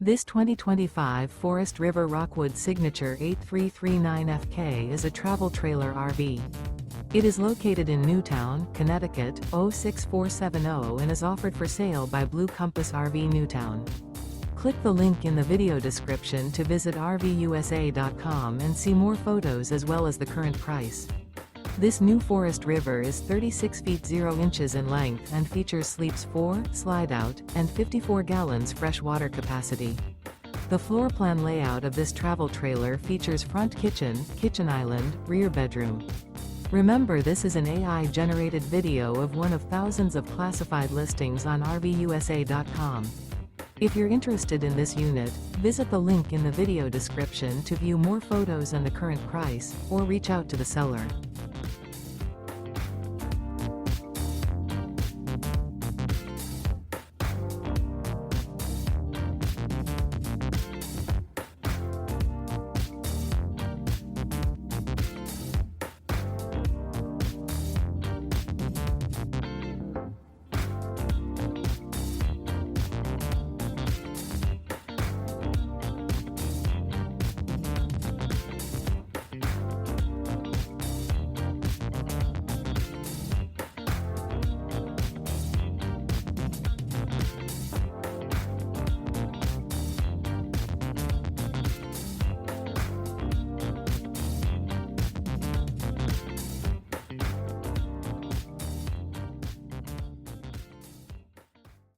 This 2025 Forest River Rockwood Signature 8339FK is a travel trailer RV. It is located in Newtown, Connecticut, 06470 and is offered for sale by Blue Compass RV Newtown. Click the link in the video description to visit RVUSA.com and see more photos as well as the current price. This new Forest River is 36 feet 0 inches in length and features sleeps 4, Slideout, and 54 gallons fresh water capacity. The floor plan layout of this travel trailer features front kitchen, kitchen island, rear bedroom. Remember, this is an AI-generated video of one of thousands of classified listings on RVUSA.com. If you're interested in this unit, visit the link in the video description to view more photos and the current price, or reach out to the seller.